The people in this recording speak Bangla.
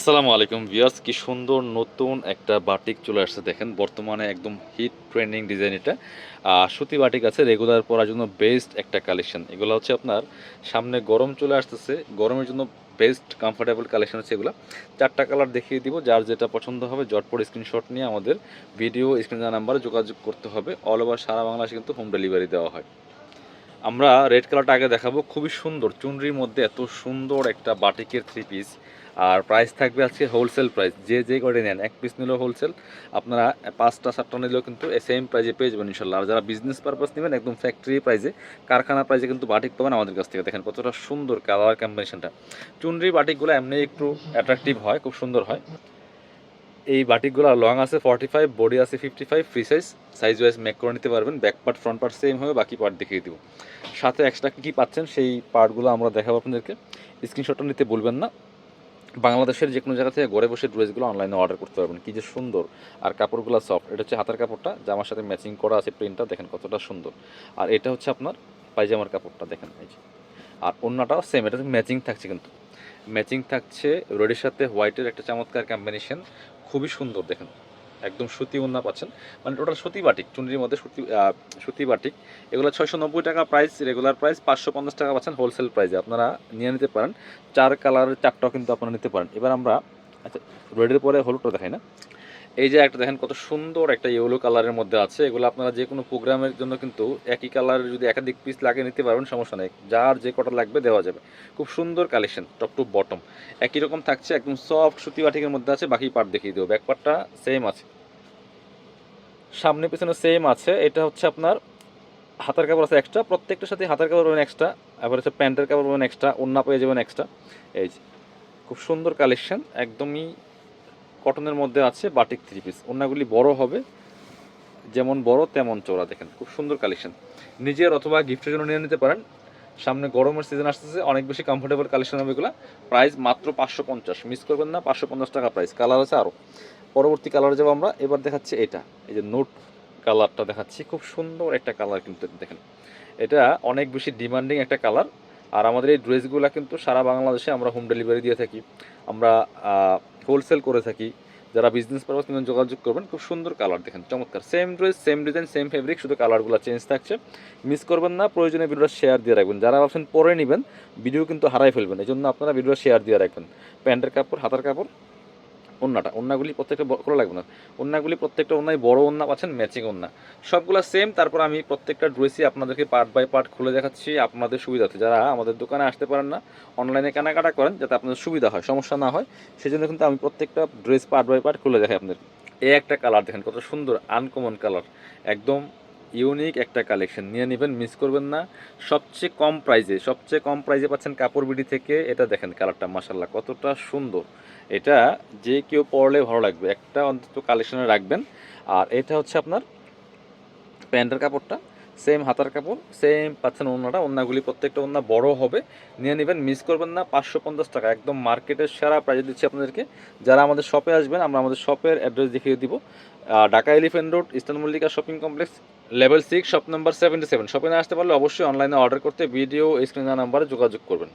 আসসালামু আলাইকুম ভিউয়ার্স, কি সুন্দর নতুন একটা বাটিক চলে আসছে। দেখেন বর্তমানে একদম হিট ট্রেন্ডিং ডিজাইন এটা। সুতি বাটিক আছে, রেগুলার পরার জন্য বেস্ট একটা কালেকশন। এগুলো হচ্ছে আপনার সামনে গরম চলে আসতেছে, গরমের জন্য বেস্ট কমফোর্টেবল কালেকশন হচ্ছে এগুলো। 4টা কালার দেখিয়ে দিব, যার যেটা পছন্দ হবে ঝটপট স্ক্রিনশট নিয়ে আমাদের ভিডিও স্ক্রিন নাম্বারে যোগাযোগ করতে হবে। অল ওভার সারা বাংলাদেশে কিন্তু হোম ডেলিভারি দেওয়া হয়। আমরা রেড কালারটা আগে দেখাবো, খুবই সুন্দর চুনরির মধ্যে এত সুন্দর একটা বাটিকের থ্রি পিস। আর প্রাইস থাকবে আজকে হোলসেল প্রাইস, যে করে নেন এক পিস নিলেও হোলসেল, আপনারা 5টা 7টা নিলেও কিন্তু সেম প্রাইসে পেয়ে যাবেন ইনশাল্লাহ। আর যারা বিজনেস পারপাস নেবেন একদম ফ্যাক্টরি প্রাইসে, কারখানা প্রাইসে কিন্তু বাটিক পাবেন আমাদের কাছ থেকে। দেখেন কতটা সুন্দর কালার কম্বিনেশনটা। চুনরি বাটিকগুলো এমনি একটু অ্যাট্রাকটিভ হয়, খুব সুন্দর হয়। এই বাটিকগুলো লং আছে 45, বডি আছে 55, ফ্রি সাইজ ওয়াইজ মেক করে নিতে পারবেন। Back part front part same হবে, বাকি পার্ট দেখিয়ে দিব। সাথে এক্সট্রা কী পাচ্ছেন সেই পার্টগুলো আমরা দেখাবো আপনাদেরকে। স্ক্রিনশটটা নিতে বলবেন না। বাংলাদেশের যে কোনো জায়গা থেকে ঘরে বসে ড্রেসগুলো অনলাইনে অর্ডার করতে পারবেন। কী যে সুন্দর, আর কাপড়গুলো সফট। এটা হচ্ছে হাতের কাপড়টা, জামার সাথে ম্যাচিং করা আছে, প্রিন্টটা দেখেন কতটা সুন্দর। আর এটা হচ্ছে আপনার পায়জামার কাপড়টা, দেখেন এই যে। আর অন্যটাও সেম, এটা ম্যাচিং থাকছে, কিন্তু ম্যাচিং থাকছে রেডের সাথে হোয়াইটের একটা চমৎকার কম্বিনেশন, খুবই সুন্দর। দেখেন একদম সুতি ওড়না পাচ্ছেন, মানে টোটাল সুতি বাটিক, চুনরির মধ্যে সুতি বাটিক। এগুলো 690 টাকা প্রাইস, রেগুলার প্রাইস 550 টাকা পাচ্ছেন হোলসেল প্রাইসে। আপনারা নিয়ে নিতে পারেন। 4 কালারের 4টাও কিন্তু আপনারা নিতে পারেন। এবার আমরা আচ্ছা রেডের পরে হলুদটা দেখাই না। এই যে একটা দেখেন কত সুন্দর একটা ইয়েলো কালারের মধ্যে আছে। এগুলো আপনারা যে কোনো প্রোগ্রামের জন্য কিন্তু একই কালারের যদি একাধিক পিস লাগে নিতে পারবেন, সমস্যা নেই। যার যে কটা লাগবে দেওয়া যাবে। খুব সুন্দর কালেকশন, টপ টু বটম একই রকম থাকছে, একদম সফট সুতি বাটিকের মধ্যে আছে। বাকি পার্ট দেখিয়ে দেবো। ব্যাক পার্টটা সেম আছে, সামনে পিছনে সেম আছে। এটা হচ্ছে আপনার হাতার কাপড় আছে এক্সট্রা, প্রত্যেকটার সাথে হাতার কাপড় পাবেন এক্সট্রা। আবার হচ্ছে প্যান্টের কাপড় পাবেন এক্সট্রা, ওড়না পেয়ে যাবেন এক্সট্রা। এই যে খুব সুন্দর কালেকশন, একদমই কটনের মধ্যে আছে বাটিক থ্রি পিস। ওড়নাগুলি বড় হবে, যেমন বড় তেমন চওড়া। দেখেন খুব সুন্দর কালেকশন, নিজের অথবা গিফটের জন্য নিয়ে নিতে পারেন। সামনে গরমের সিজন আসতেছে, অনেক বেশি কমফোর্টেবল কালেকশন হবে এগুলো। প্রাইস মাত্র 550, মিস করবেন না। 550 টাকা প্রাইস। কালার আছে আরও, পরবর্তী কালারে যাবো আমরা। এবার দেখাচ্ছি এটা, এই যে নোট কালারটা দেখাচ্ছি, খুব সুন্দর একটা কালার কিন্তু। দেখেন এটা অনেক বেশি ডিমান্ডিং একটা কালার। আর আমাদের এই ড্রেসগুলো কিন্তু সারা বাংলাদেশে আমরা হোম ডেলিভারি দিয়ে থাকি, আমরা হোলসেল করে থাকি। যারা বিজনেস পারপাস নিয়ে যোগাযোগ করবেন। খুব সুন্দর কালার, দেখেন চমৎকার। Same dress same design same fabric, শুধু কালারগুলো চেঞ্জ থাকছে। মিস করবেন না। প্রয়োজনে ভিডিওটা শেয়ার দিয়ে রাখবেন। যারা ভাবছেন পরে নেবেন, ভিডিও কিন্তু হারাই ফেলবেন, এই জন্য আপনারা ভিডিওটা শেয়ার দিয়ে রাখবেন। প্যান্টের কাপড়, হাতার কাপড়, ওন্নাগুলি প্রত্যেকটা খোলা লাগবে না। ওন্নাগুলি প্রত্যেকটা ওন্নায় বড় ওন্না পাচ্ছেন, ম্যাচিং ওন্না, সবগুলো সেম। তারপর আমি প্রত্যেকটা ড্রেসই আপনাদেরকে পার্ট বাই পার্ট খুলে দেখাচ্ছি আপনাদের সুবিধাতে। যারা আমাদের দোকানে আসতে পারেন না, অনলাইনে কেনাকাটা করেন, যাতে আপনাদের সুবিধা হয়, সমস্যা না হয়, সেই জন্য কিন্তু আমি প্রত্যেকটা ড্রেস পার্ট বাই পার্ট খুলে দেখাই আপনাদের। এই একটা কালার দেখেন কত সুন্দর, আনকমন কালার, একদম ইউনিক একটা কালেকশন। নিয়ে নেবেন, মিস করবেন না। সবচেয়ে কম প্রাইজে পাচ্ছেন কাপড় বিডি থেকে। এটা দেখেন কালারটা মাশাল্লাহ কতটা সুন্দর। এটা যে কেউ পরলে ভালো লাগবে, একটা অন্তত কালেকশনে রাখবেন। আর এটা হচ্ছে আপনার প্যান্টের কাপড়টা, সেম হাতার কাপড় সেম পাচ্ছেন। ওড়নাগুলি প্রত্যেকটা ওড়না বড় হবে। নিয়ে নেবেন, মিস করবেন না। 550 টাকা একদম মার্কেটের সেরা প্রাইজে দিচ্ছি আপনাদেরকে। যারা আমাদের শপে আসবেন, আমরা আমাদের শপের অ্যাড্রেস দেখিয়ে দিব। Dhaka elephant road, eastern Mallika shopping complex, level 6, shop number 77। শপে না আসতে পারলে অবশ্যই অনলাইনে অর্ডার করতে ভিডিও স্ক্রিন নাম্বারে যোগাযোগ করবেন।